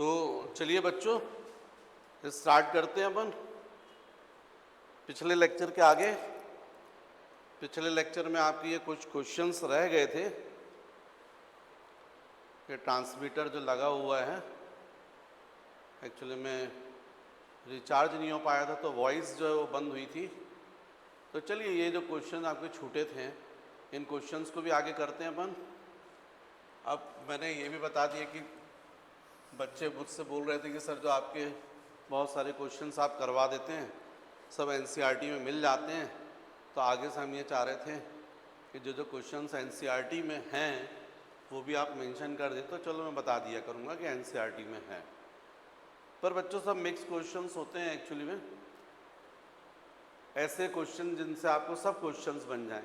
तो चलिए बच्चों स्टार्ट करते हैं अपन। पिछले लेक्चर के आगे, पिछले लेक्चर में आपके ये कुछ क्वेश्चंस रह गए थे कि ट्रांसमीटर जो लगा हुआ है एक्चुअली में रिचार्ज नहीं हो पाया था, तो वॉइस जो है वो बंद हुई थी। तो चलिए ये जो क्वेश्चन आपके छूटे थे इन क्वेश्चंस को भी आगे करते हैं अपन। अब मैंने ये भी बता दिया कि बच्चे मुझसे बोल रहे थे कि सर जो आपके बहुत सारे क्वेश्चंस आप करवा देते हैं, सब एनसीईआरटी में मिल जाते हैं, तो आगे से हम ये चाह रहे थे कि जो जो क्वेश्चंस एनसीईआरटी में हैं वो भी आप मेंशन कर दें। तो चलो मैं बता दिया करूँगा कि एनसीईआरटी में है, पर बच्चों सब मिक्स क्वेश्चंस होते हैं एक्चुअली में, ऐसे क्वेश्चन जिनसे आपको सब क्वेश्चंस बन जाएं।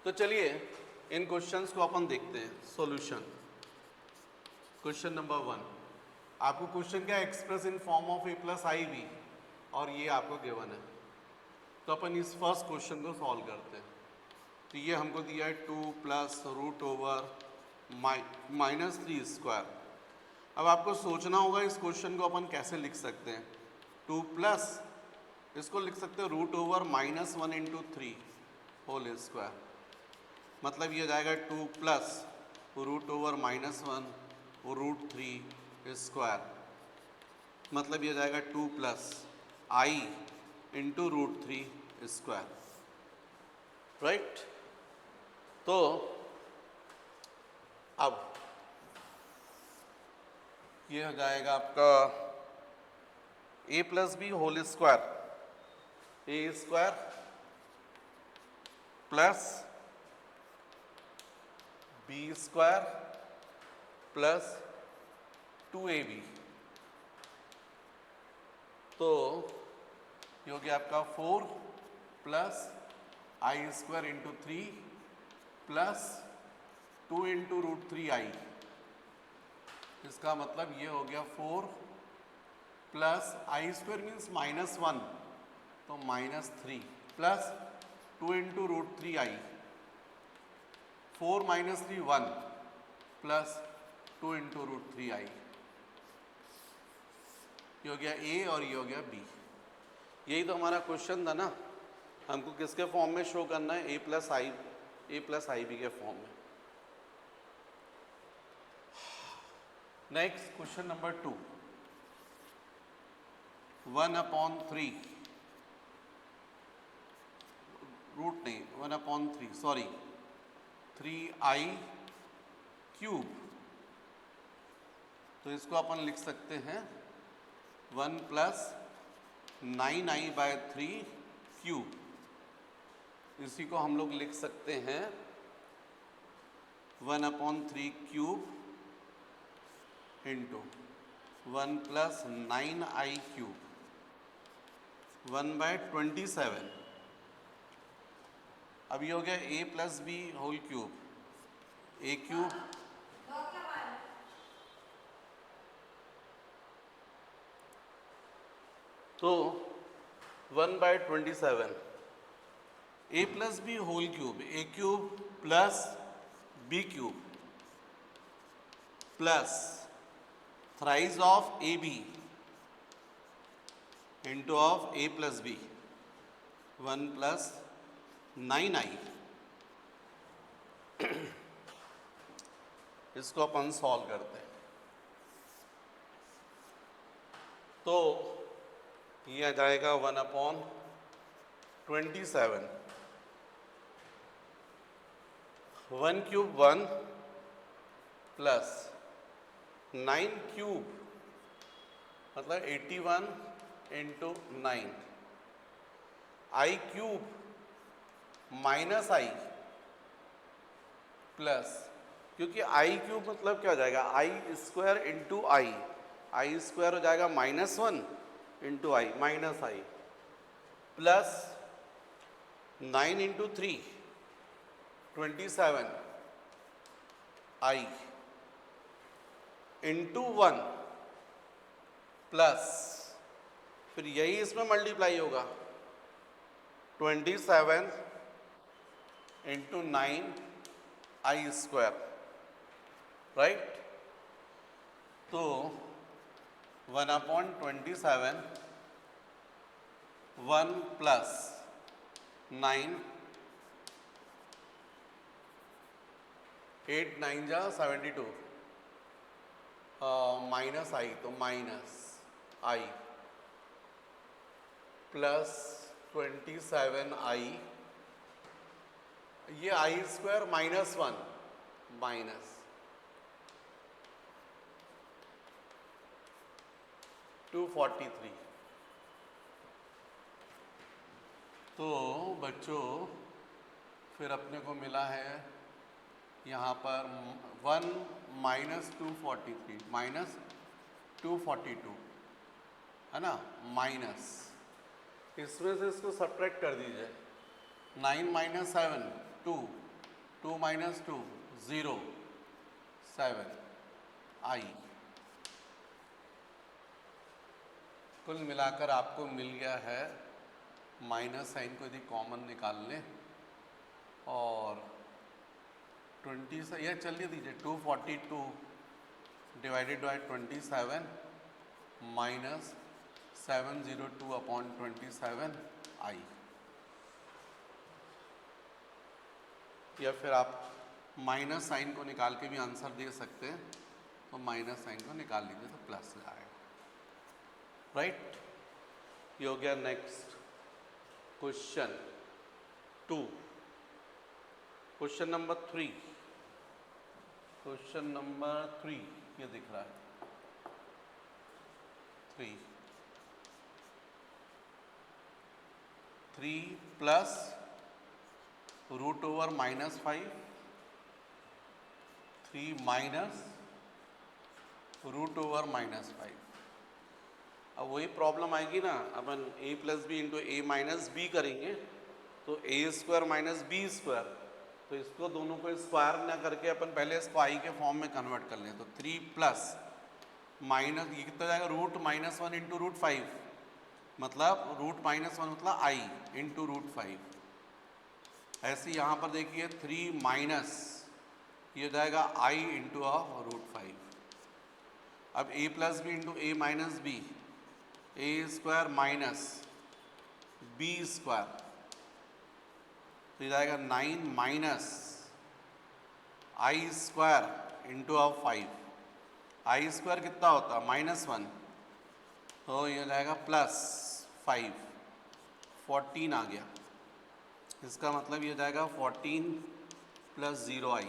तो चलिए इन क्वेश्चंस को अपन देखते हैं। सॉल्यूशन क्वेश्चन नंबर 1, आपको क्वेश्चन क्या express in form of a plus I b, और ये आपको गिवन है। तो अपन इस फर्स्ट क्वेश्चन को सॉल्व करते हैं। तो ये हमको दिया है 2 plus root over minus 3 square. अब आपको सोचना होगा इस क्वेश्चन को अपन कैसे लिख सकते हैं। 2 प्लस इसको लिख सकते हैं root over minus 1 into 3 whole square, मतलब ये जाएगा 2 plus root over minus 1 root 3 square, मतलब ये जाएगा 2 plus i into root 3 square, right. तो अब ये हो जाएगा आपका a plus B whole square, A square plus b square plus 2ab। तो ये हो गया आपका 4 plus i square into 3 plus 2 into root 3i। इसका मतलब ये हो गया 4 plus i square means minus 1, तो minus 3 plus 2 into root 3i, 4 minus 3 1 plus 2 into root 3i। ये हो गया ए और ये हो गया बी। यही तो हमारा क्वेश्चन था ना, हमको किसके फॉर्म में शो करना है, ए प्लस आई बी के फॉर्म में। नेक्स्ट क्वेश्चन नंबर 2, 1/3 रूट नहीं 1/3 सॉरी 3i क्यूब। तो इसको अपन लिख सकते हैं 1 प्लस 9i/3 क्यूब। इसी को हम लोग लिख सकते हैं 1/3 cube into 1 plus 9i cube 1/27। अब ये हो गया a plus B whole cube, a cube तो 1/27 a plus B whole cube, a cube plus B cube plus thrice of A B into of a plus b 1 plus 9i। इसको अपन solve करते हैं। तो ये आ जाएगा 1/27, 1 क्यूब 1 प्लस 9 क्यूब मतलब 81 into 9, I cube minus i plus, क्योंकि आई cube मतलब क्या हो जाएगा आई स्क्वायर इंटू आई स्क्वायर हो जाएगा -1 into i minus i plus 9 into 3 27 I into 1 plus फिर यही इसमें मल्टीप्लाई होगा 27 इंटू 9 आई स्क्वायर, राइट। तो 1/27 1 प्लस 9 8 9 जा 72 माइनस आई तो माइनस आई प्लस 27i ये आई स्क्वायर -1 माइनस 243। तो बच्चों फिर अपने को मिला है यहाँ पर 1 माइनस 243 माइनस 242 है ना, माइनस इसमें से इसको सब्ट्रैक्ट कर दीजिए। 9 माइनस 7 2 2 माइनस 2 0 7 आई। कुल मिलाकर आपको मिल गया है, माइनस साइन को यदि कॉमन निकाल लें और 20 से यह चलिए दीजिए 242 डिवाइडेड बाई 27 माइनस 702/27 आई। या फिर आप माइनस साइन को निकाल के भी आंसर दे सकते हैं, तो माइनस साइन को निकाल लीजिए तो प्लस आएगा, राइट। ये हो गया next question 2। Question number 3, question number 3 ये दिख रहा है 3 plus root over -5 3 minus root over -5। अब वही प्रॉब्लम आएगी ना, अपन a plus b into a minus b करेंगे तो a square minus b square, तो इसको दोनों को स्क्वायर ना करके अपन पहले इसको i के फॉर्म में कन्वर्ट कर लें। तो 3 प्लस माइनस ये कितना जाएगा, रूट -1 इंटू रूट 5 मतलब रूट -1 मतलब i इंटू रूट 5। ऐसे यहाँ पर देखिए 3 माइनस ये जाएगा i इंटू ऑफ रूट 5। अब a plus b into a minus b, a square minus b square, तो ये जाएगा 9 minus i square into of 5। I square कितना होता है -1, तो ये जाएगा प्लस 5 14 आ गया। इसका मतलब ये जाएगा 14 प्लस 0i।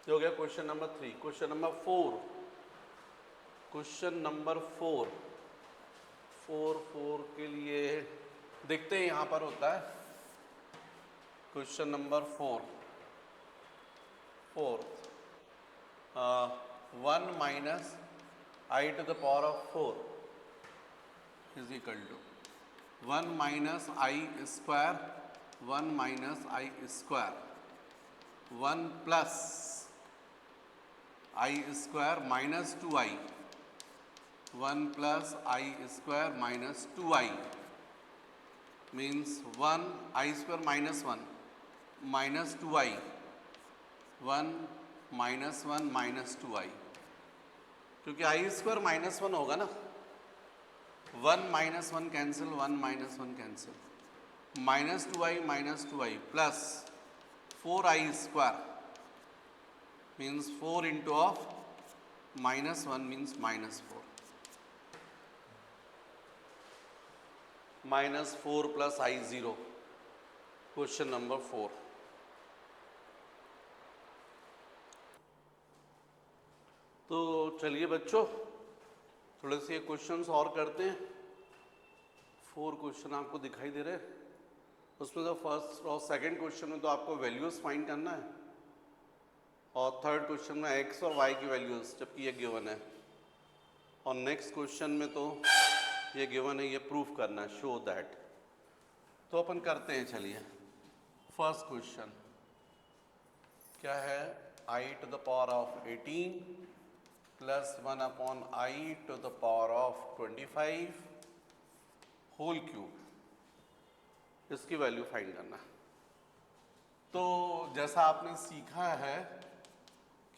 ये हो गया question number 3। Question number 4, question number 4 के लिए देखते हैं यहाँ पर होता है question number 4 1 minus i to the power of 4 is equal to 1 minus i square 1 minus i square 1 plus i square minus 2i 1 plus i square minus 2i means 1 i square -1 minus 2i 1 minus 1 minus 2i, क्योंकि i square -1 होगा ना, 1 minus 1 cancel 1 minus 1 cancel -2i plus 4i square means 4 into of -1 means -4 -4 plus I 0। Question number 4। तो चलिए बच्चों थोड़े से questions और करते हैं। 4 क्वेश्चन आपको दिखाई दे रहे हैं, उसमें तो फर्स्ट और सेकंड क्वेश्चन में तो आपको वैल्यूज फाइंड करना है, और थर्ड क्वेश्चन में x और y की वैल्यूज जबकि ये गिवन है, और नेक्स्ट क्वेश्चन में तो ये गिवन है, ये प्रूफ करना है, शो दैट। तो अपन करते हैं, चलिए। फर्स्ट क्वेश्चन क्या है, i to the power of 18 प्लस 1/i to the power of 25 whole cube, इसकी वैल्यू फाइंड करना। तो जैसा आपने सीखा है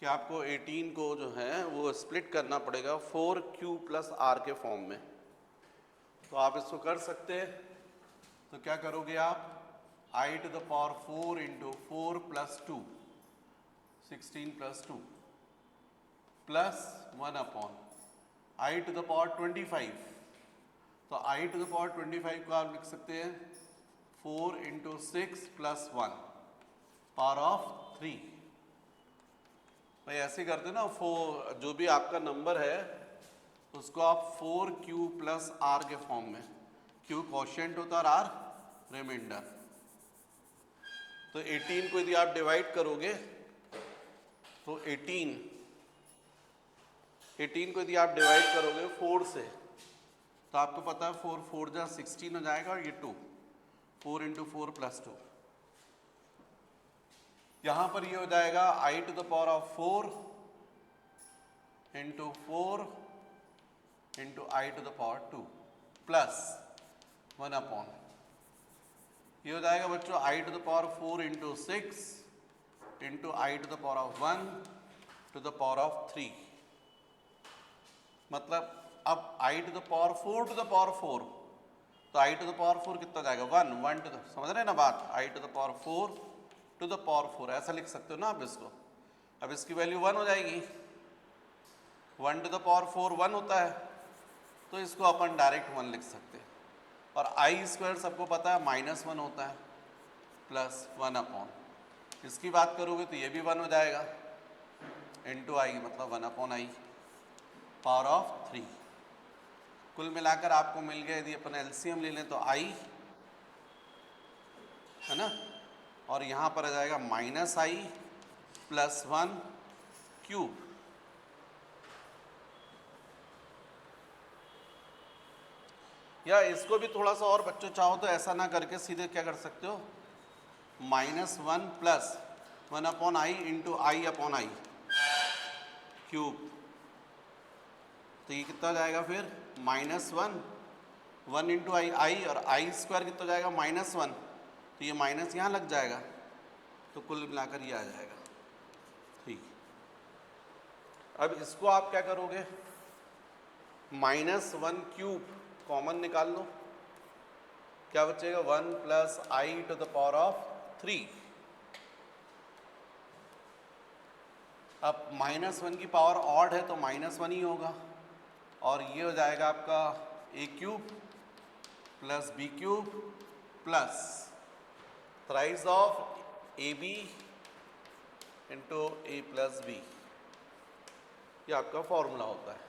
कि आपको 18 को जो है वो स्प्लिट करना पड़ेगा 4q प्लस r के फॉर्म में। तो आप इसको कर सकते हैं। तो क्या करोगे आप, i to the power 4 into 4 plus 2 16 plus 2 plus 1 upon i to the power 25। तो i टू द पावर 25 को आप लिख सकते हैं 4 इंटू 6 प्लस 1 पावर ऑफ 3। भाई ऐसे करते ना, जो भी आपका नंबर है उसको आप 4q प्लस r के फॉर्म में, q क्वोशिएंट होता है और r रिमाइंडर। तो 18 को यदि आप डिवाइड करोगे तो 18 को यदि आप डिवाइड करोगे 4 से तो आपको पता है 4 4 जा 16 हो जाएगा और ये 2 4 इंटू 4 प्लस 2। यहां पर ये हो जाएगा i to the power of 4 into 4 into i to the power 2 plus 1 upon, ये हो जाएगा बच्चों i to the power 4 into 6 into i to the power of 1 to the power of 3। मतलब अब i to the power 4 to the power 4, तो i to the power 4 कितना जाएगा 1 1 to the, समझ रहे हैं ना बात, i to the power 4 to the power 4 ऐसा लिख सकते हो ना आप इसको। अब इसकी वैल्यू 1 हो जाएगी, 1 टू द पावर 4 1 होता है, तो इसको अपन डायरेक्ट 1 लिख सकते हैं। और आई स्क्वायर सबको पता है -1 होता है प्लस 1 अपॉन, इसकी बात करोगे तो ये भी 1 हो जाएगा इंटू आई, मतलब 1 अपॉन आई पावर ऑफ 3। कुल मिलाकर आपको मिल गया, यदि अपन एलसीएम ले लें तो आई है ना, और यहाँ पर आ जाएगा -i प्लस 1 क्यूब। या इसको भी थोड़ा सा और बच्चों चाहो तो ऐसा ना करके सीधे क्या कर सकते हो, -1 plus 1 upon I into I upon I cube. तो ये कितना जाएगा फिर -1 1 इंटू आई आई, और आई स्क्वायर कितना जाएगा -1, तो ये माइनस यहाँ लग जाएगा, तो कुल मिलाकर ये आ जाएगा। ठीक, अब इसको आप क्या करोगे, -1 क्यूब कॉमन निकाल लो, क्या बचेगा 1 plus i to the power of 3। अब -1 की पावर ऑड है तो -1 ही होगा, और ये हो जाएगा आपका a cube plus b cube plus thrice of ab into a plus b, ये आपका फॉर्मूला होता है।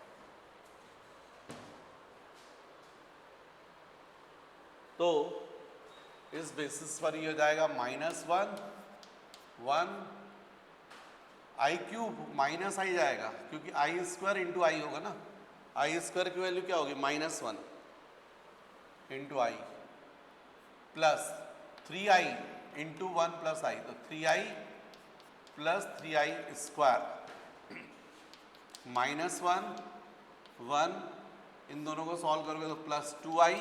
तो इस बेसिस पर ये हो जाएगा -1 1 आई क्यूब माइनस आई जाएगा, क्योंकि आई स्क्वायर इंटू आई होगा ना, आई स्क्वायर की वैल्यू क्या होगी -1 इंटू आई प्लस 3i इंटू 1 प्लस आई, तो 3i प्लस 3i स्क्वायर -1 1, इन दोनों को सॉल्व करोगे तो प्लस 2i,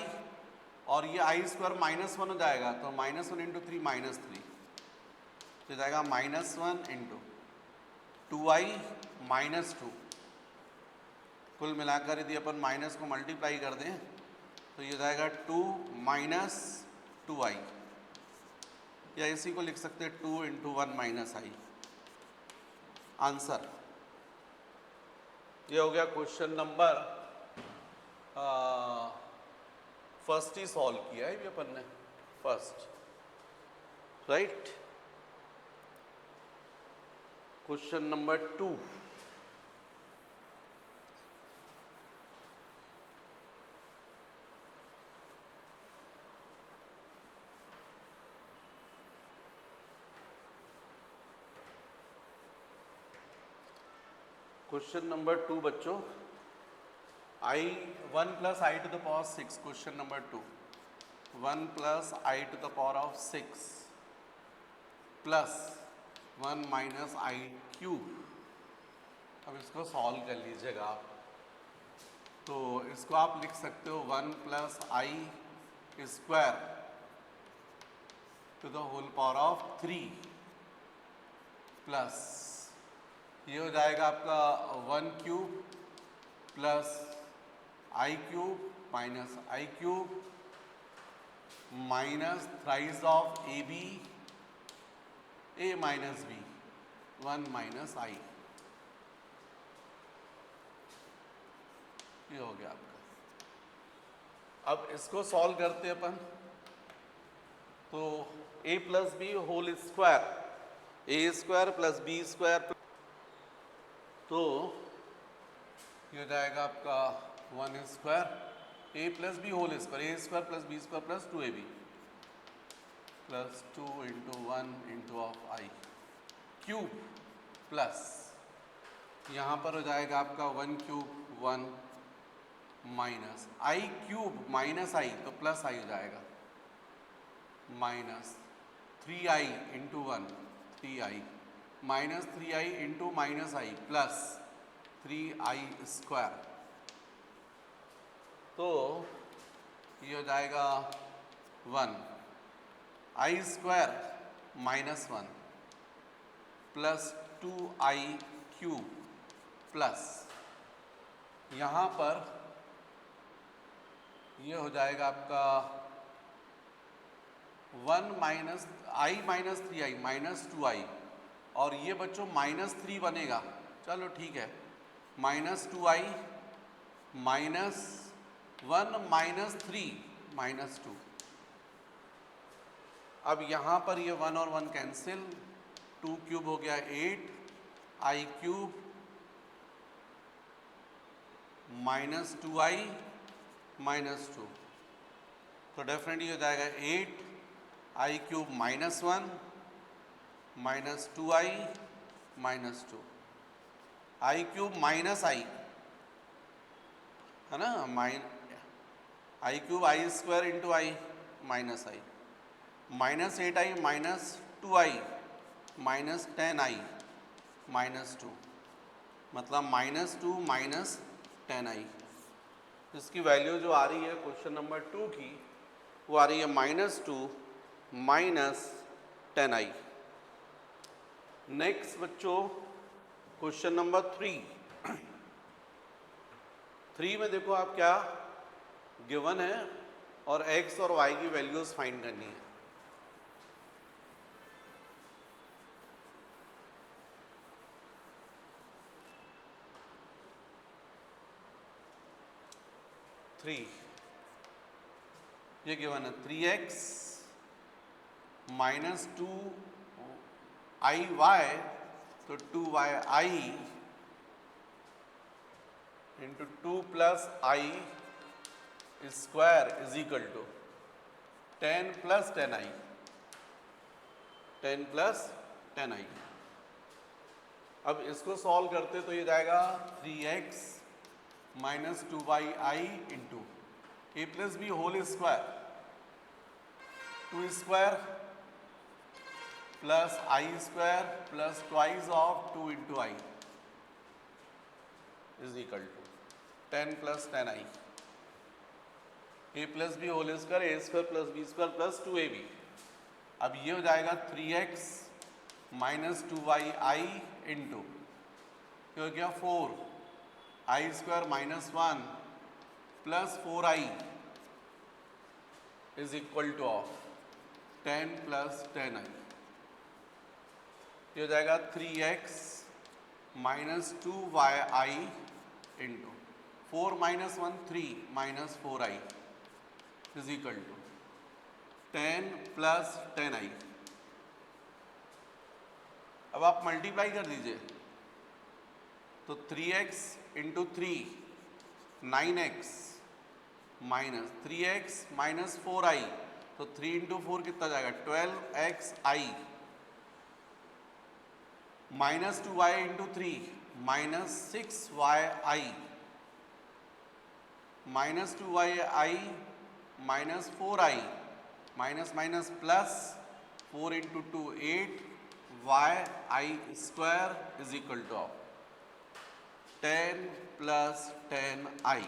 और ये आई स्क्वायर -1 हो जाएगा, तो -1 इंटू 3 -3, तो जाएगा -1 इंटू 2i -2। कुल मिलाकर यदि अपन माइनस को मल्टीप्लाई कर दें तो ये जाएगा 2 माइनस 2i, या इसी को लिख सकते हैं 2 इंटू 1 माइनस आई। आंसर ये हो गया क्वेश्चन नंबर फर्स्ट ही सॉल्व किया है भी अपन ने, first, right. Question number 2, question number 2 बच्चों,1 plus i to the power 6, question number 2, 1 plus i to the power of 6 plus 1 minus i cube. अब इसको सॉल्व कर लीजिएगा आप, तो इसको आप लिख सकते हो 1 plus i square to the whole power of 3 plus ये हो जाएगा आपका 1 cube plus i cube minus i cube minus thrice of A b a minus b 1 minus i. ये हो गया आपका। अब इसको सॉल्व करते अपन, तो a plus B whole square, A square plus b square, तो ये हो जाएगा आपका 1 square a plus B whole square, A square plus b square plus 2ab plus 2 into 1 into of i cube plus यहाँ पर हो जाएगा आपका 1 cube 1 minus i cube minus आई तो प्लस आई हो जाएगा minus 3i into 1 3i minus 3i into minus i plus 3i square, तो ये हो जाएगा 1 i square minus 1 plus 2i cube plus यहाँ पर ये हो जाएगा आपका 1 minus i minus 3i minus 2i, और ये बच्चों माइनस 3 बनेगा, चलो ठीक है, minus 2i minus 1 minus 3 minus 2। अब यहाँ पर ये 1 और 1 कैंसिल, 2 क्यूब हो गया 8 i cube minus 2i minus 2, तो डेफिनेटली हो जाएगा 8 i cube minus 1 minus 2i minus 2, i cube minus i है ना, i cube i square into i minus i minus 8i minus 2i minus 10i minus 2, मतलब minus 2 minus 10i। इसकी value जो आ रही है क्वेश्चन नंबर 2 की, वो आ रही है माइनस 2 माइनस 10i। नेक्स्ट बच्चों क्वेश्चन नंबर 3 में देखो आप क्या गिवन है और x और y की वैल्यूज फाइंड करनी है। ये गिवन है 3x माइनस 2i y, तो 2yi into 2 plus i square is equal to 10 plus 10i 10 plus 10i। अब इसको सॉल्व करते तो ये जाएगा 3x माइनस 2y इंटू ए प्लस बी होल स्क्वायर 2 स्क्वायर plus i square plus twice of 2 into i is equal to 10 plus 10i, a plus B whole square A square plus b square plus 2ab। अब ये हो जाएगा 3x minus 2yi into ये हो गया 4 i square minus 1 plus 4i is equal to of 10 plus 10i। ये हो जाएगा 3x minus 2yi into 4 minus 1 3 minus 4i is equal to 10 plus 10i। अब आप मल्टीप्लाई कर दीजिए, तो 3x into 3 9x minus 3x minus 4i, तो 3 into 4 कितना जाएगा 12xi minus 2y into 3 minus 6yi minus 2yi minus 4i minus minus plus 4 into 2 8 yi square is equal to 10 plus 10i।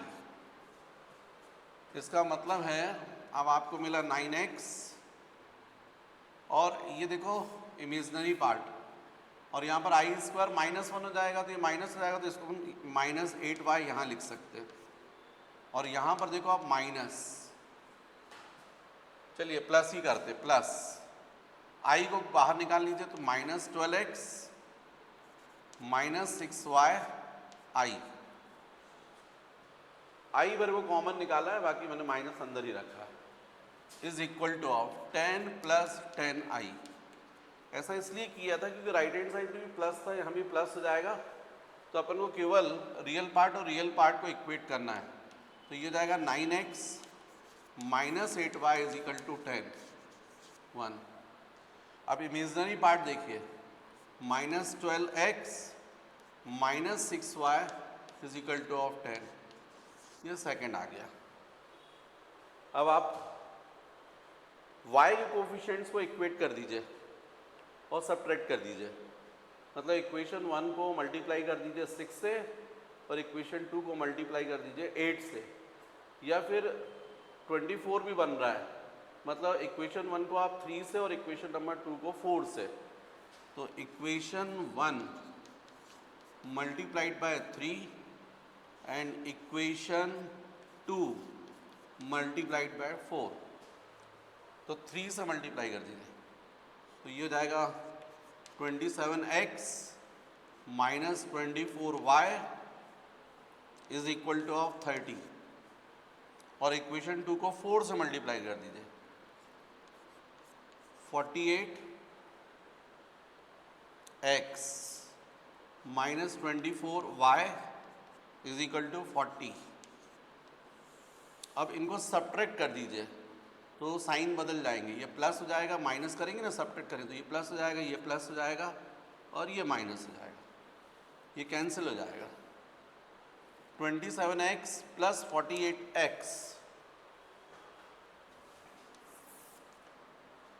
इसका मतलब है अब आपको मिला 9x और ये देखो इमेजिनरी पार्ट और यहाँ पर आई स्क्वायर -1 हो जाएगा तो ये माइनस हो जाएगा, तो इसको हम -8y यहाँ लिख सकते हैं। और यहाँ पर देखो आप माइनस, चलिए प्लस ही करते, प्लस आई को बाहर निकाल लीजिए तो -12x -6y आई बार वो कॉमन निकाला है, बाकी मैंने माइनस अंदर ही रखा है, is equal to of 10 + 10i। ऐसा इसलिए किया था क्योंकि राइट हैंड साइड में भी प्लस था, यहाँ भी प्लस हो जाएगा, तो अपन को केवल रियल पार्ट और रियल पार्ट को इक्वेट करना है। तो ये जाएगा 9x -8y = 10 1। अब इमेजिनरी पार्ट देखिए, -12x -6y = 10, ये सेकंड आ गया। अब आप y के कोफिशिएंट्स को इक्वेट कर दीजिए और सब्ट्रैक्ट कर दीजिए, मतलब इक्वेशन 1 को मल्टीप्लाई कर दीजिए 6 से और इक्वेशन 2 को मल्टीप्लाई कर दीजिए 8 से, या फिर 24 भी बन रहा है, मतलब इक्वेशन 1 को आप 3 से और इक्वेशन नंबर 2 को 4 से। तो equation 1 multiplied by 3 and equation 2 multiplied by 4, तो 3 से मल्टीप्लाई कर दीजिए, तो ये हो जाएगा 27x -24y = 30, और इक्वेशन 2 को 4 से मल्टीप्लाई कर दीजिए, 48x -24y = 40। अब इनको सब्ट्रैक्ट कर दीजिए तो साइन बदल जाएंगे, ये प्लस हो जाएगा, माइनस करेंगे ना, सब्ट्रैक्ट करें तो ये प्लस हो जाएगा, ये प्लस हो जाएगा और ये माइनस हो जाएगा, ये कैंसिल हो जाएगा। 27x + 48x,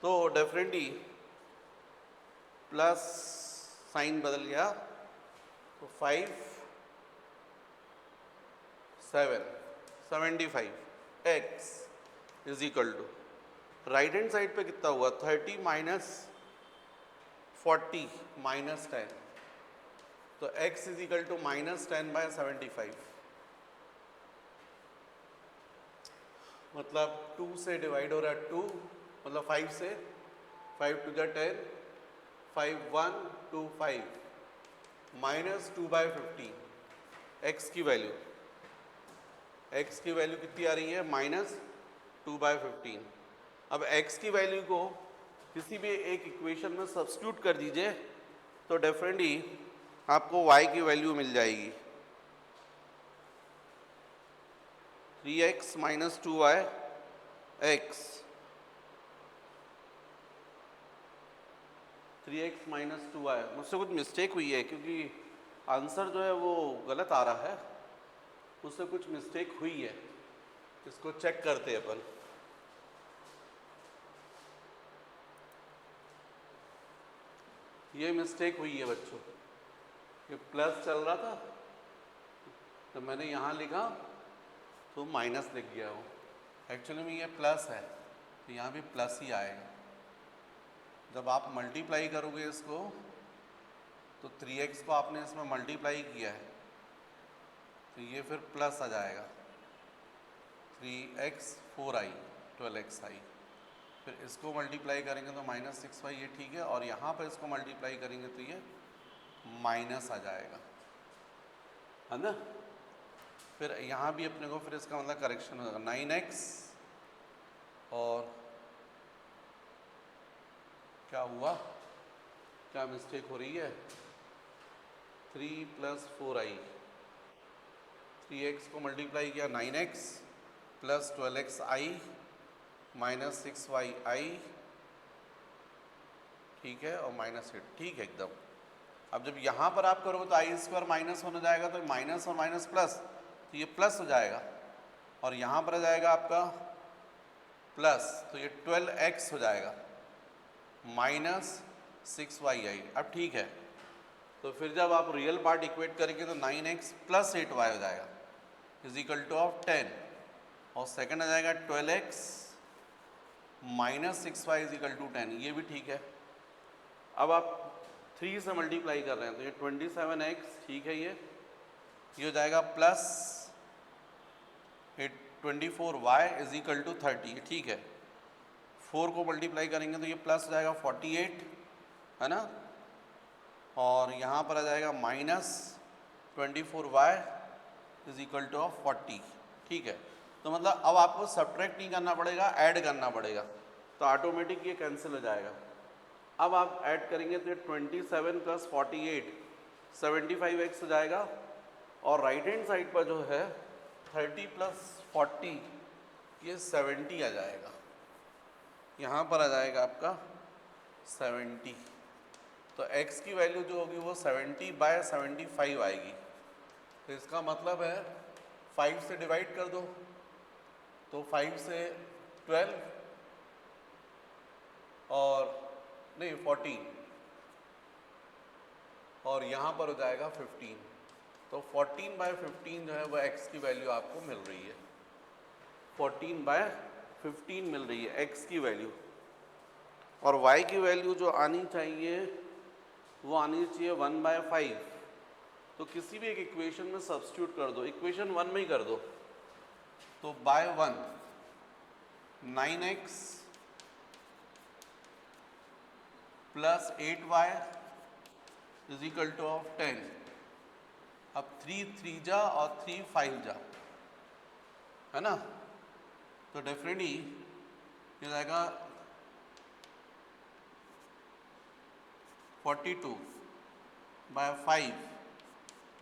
तो डेफिनेटली प्लस साइन बदल गया, तो 75x = राइट हैंड साइड पे कितना हुआ, 30 - 40 - 10, तो x = -10/75, मतलब 2 से डिवाइड हो रहा है 2, मतलब 5 से, 5 × 2 = 10, 5 1 2 5 -2/15। x की वैल्यू कितनी आ रही है, -2/15। अब x की वैल्यू को किसी भी एक इक्वेशन में सब्स्टिट्यूट कर दीजिए तो डेफिनेटली आपको y की वैल्यू मिल जाएगी, 3x - 2y x, 3x - 2y। मुझसे कुछ मिस्टेक हुई है क्योंकि आंसर जो है वो गलत आ रहा है, मुझसे कुछ मिस्टेक हुई है, इसको चेक करते हैं अपन। ये मिस्टेक हुई है बच्चों, ये प्लस चल रहा था तो मैंने यहाँ लिखा तो माइनस लिख गया हूँ, एक्चुअली में ये प्लस है तो यहाँ भी प्लस ही आएगा। जब आप मल्टीप्लाई करोगे इसको तो 3x को आपने इसमें मल्टीप्लाई किया है तो ये फिर प्लस आ जाएगा, 3x 4i 12xi, फिर इसको मल्टीप्लाई करेंगे तो -6y, ये ठीक है, और यहाँ पर इसको मल्टीप्लाई करेंगे तो ये माइनस आ जाएगा, है ना। फिर यहाँ भी अपने को फिर इसका मतलब करेक्शन हो जाएगा, 9x, और क्या हुआ, क्या मिस्टेक हो रही है, 3 + 4i, 3x को मल्टीप्लाई किया 9x + 12xi -6yi, ठीक है, और -8, ठीक है एकदम। अब जब यहाँ पर आप करोगे तो i² -1 हो जाएगा, तो माइनस और माइनस प्लस, तो ये प्लस हो जाएगा, और यहाँ पर आ जाएगा आपका प्लस, तो ये 12x हो जाएगा -6yi। अब ठीक है, तो फिर जब आप रियल पार्ट इक्वेट करेंगे तो 9x + 8y हो जाएगा = 10, और सेकंड आ जाएगा 12x - 6y = 10, ये भी ठीक है। अब आप 3 से मल्टीप्लाई कर रहे हैं तो ये 27x, ठीक है, ये हो जाएगा plus 24y is equal to 30, ठीक है। 4 को मल्टीप्लाई करेंगे तो ये प्लस हो जाएगा 48, है ना, और यहाँ पर आ जाएगा minus 24y is equal to 40, ठीक है। तो मतलब अब आपको सब्ट्रैक्ट नहीं करना पड़ेगा, ऐड करना पड़ेगा, तो ऑटोमेटिक ये कैंसिल हो जाएगा। अब आप ऐड करेंगे तो 27 प्लस 48 75x हो जाएगा, और राइट हैंड साइड पर जो है 30 प्लस 40 ये 70 आ जाएगा, यहाँ पर आ जाएगा आपका 70। तो x की वैल्यू जो होगी वो 70/75 आएगी। तो इसका मतलब है 5 से डिवाइड कर दो, तो 5 से 12 और नहीं 14, और यहाँ पर हो जाएगा 15। तो 14/15 जो है वो x की वैल्यू आपको मिल रही है, 14/15 मिल रही है x की वैल्यू। और y की वैल्यू जो आनी चाहिए वो आनी चाहिए 1/5। तो किसी भी एक इक्वेशन में सब्स्टिट्यूट कर दो, इक्वेशन 1 में ही कर दो, तो by 1 9x plus 8y is equal to of 10। अब 3 3 जा और 3 5 जा, है ना, तो डेफिनेटली ये जाएगा 42/5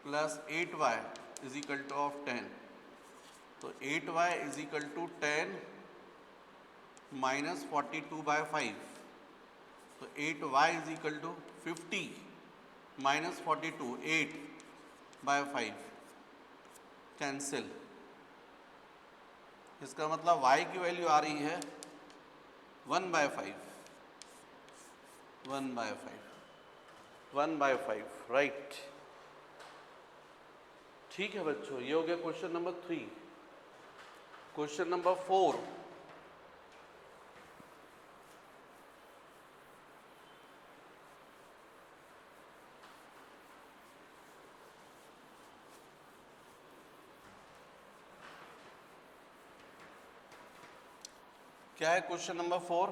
plus 8y is equal to of 10। तो 8y is equal to 10 minus 42/5, तो 8y is equal to 50 minus 42, 8/5 cancel. इसका मतलब y की वैल्यू आ रही है 1/5, 1/5, राइट। ठीक है बच्चों, ये हो गया क्वेश्चन नंबर 3। क्वेश्चन नंबर 4, क्या है क्वेश्चन नंबर 4?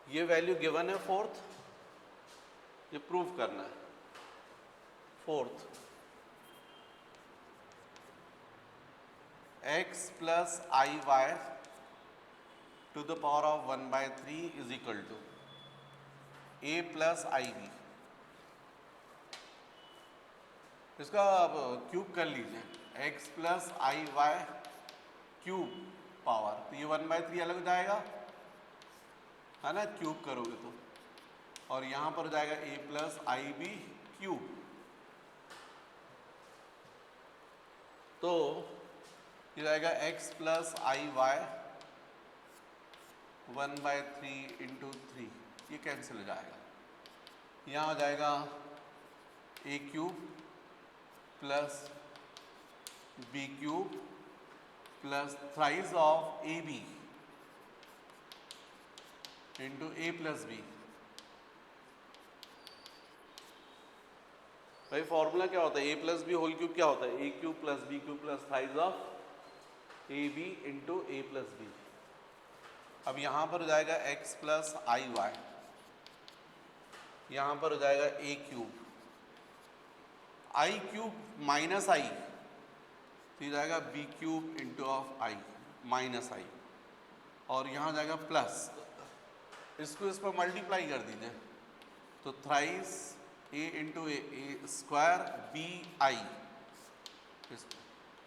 ये वैल्यू गिवन है फोर्थ, ये प्रूव करना है। Fourth x plus I y to the power of 1/3 is equal to a plus I b. इसका अब क्यूब कर लीजिए, x प्लस आई वाई क्यूब पावर, तो ये 1/3 अलग जाएगा, है ना, क्यूब करोगे तो, और यहाँ पर हो जाएगा a plus I B cube. तो ये जाएगा x प्लस आई वाई 1/3 इंटू 3, ये कैंसिल हो जाएगा। यहाँ हो जाएगा a cube plus b cube plus thrice of A B into A plus B. भाई फॉर्मूला क्या होता है, A plus B whole cube क्या होता है, A cube plus B cube plus thrice of A B into A plus B. अब यहाँ पर हो जाएगा x प्लस आई वाई, यहाँ पर हो जाएगा A cube, I cube minus आई, तो ये जाएगा B cube into of I minus I, और यहाँ जाएगा प्लस, इसको इस पर मल्टीप्लाई कर दीजिए, तो thrice a into a square b i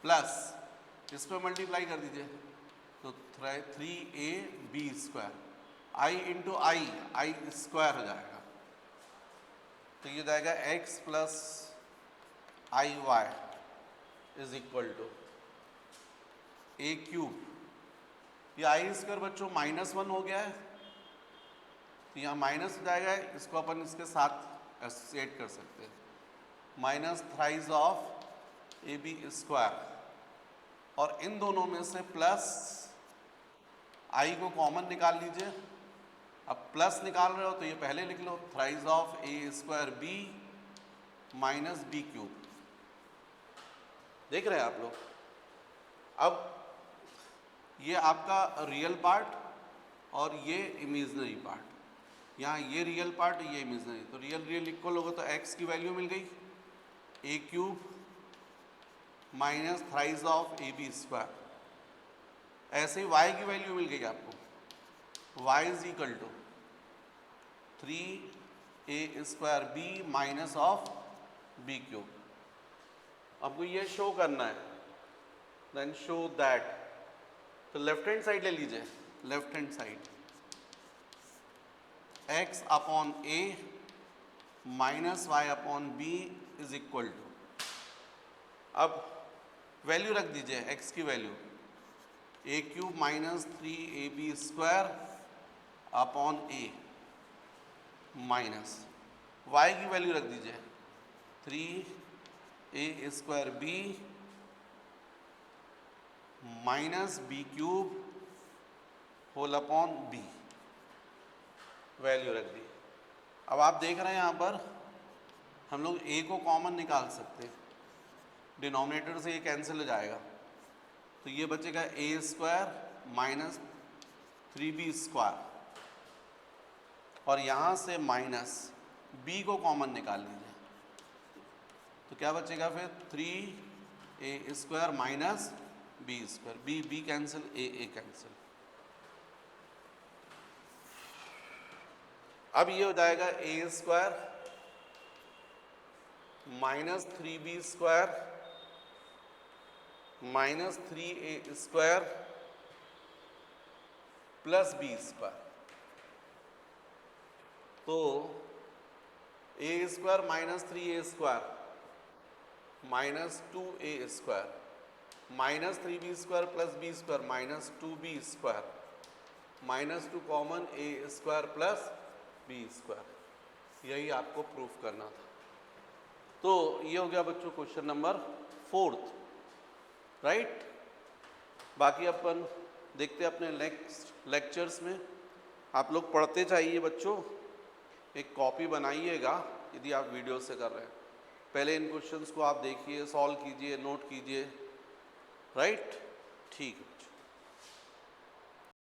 plus इस पर मल्टीप्लाई कर दीजिए, तो 3a b square, i into i square हो जाएगा, तो ये जाएगा x plus I y is equal to a cube. ये आई स्क्वायर बच्चों -1 हो गया है, तो यहाँ माइनस हो जाएगा, इसको अपन इसके साथ एसोसिएट कर सकते हैं, minus thrice of A B square, और इन दोनों में से प्लस आई को कॉमन निकाल लीजिए, अब प्लस निकाल रहे हो तो ये पहले लिख लो, thrice of A square B minus B cube. देख रहे हैं आप लोग। अब ये आपका रियल पार्ट और ये इमेजिनरी पार्ट, यहाँ ये रियल पार्ट ये इमेजिनरी, तो रियल रियल इक्वल होगा तो x की वैल्यू मिल गई A cube minus thrice of A B square. ऐसे ही y की वैल्यू मिल गई आपको, y is equal to 3a square B minus of B cube. आपको ये शो करना है, देन शो दैट, तो लेफ्ट हैंड साइड ले लीजिए, left hand side x upon a minus y upon b is equal to, अब value रख दीजिए x की value a cube minus 3ab square upon a minus y की value रख दीजिए 3a square b minus B cube whole upon b, value रख दी। अब आप देख रहे हैं यहाँ पर हम लोग a को कॉमन निकाल सकते हैं, डिनोमिनेटर से ये कैंसिल हो जाएगा, तो ये बचेगा a square minus 3b square, और यहाँ से माइनस b को कॉमन निकाल लीजिए, तो क्या बचेगा फिर 3a square minus b square, b cancel, a cancel. अब ये हो जाएगा a square minus 3b square minus 3a square plus b square, तो a square minus 3a square minus 2a square minus 3b square plus b square minus 2b square minus 2 common a square plus b square, यही आपको proof करना था। तो ये हो गया बच्चों क्वेश्चन नंबर 4, राइट। बाकी अपन देखते हैं अपने नेक्स्ट लेक्चर्स में। आप लोग पढ़ते जाइए बच्चों, एक कॉपी बनाइएगा यदि आप वीडियो से कर रहे हैं, पहले इन क्वेश्चंस को आप देखिए, सॉल्व कीजिए, नोट कीजिए, राइट। ठीक है।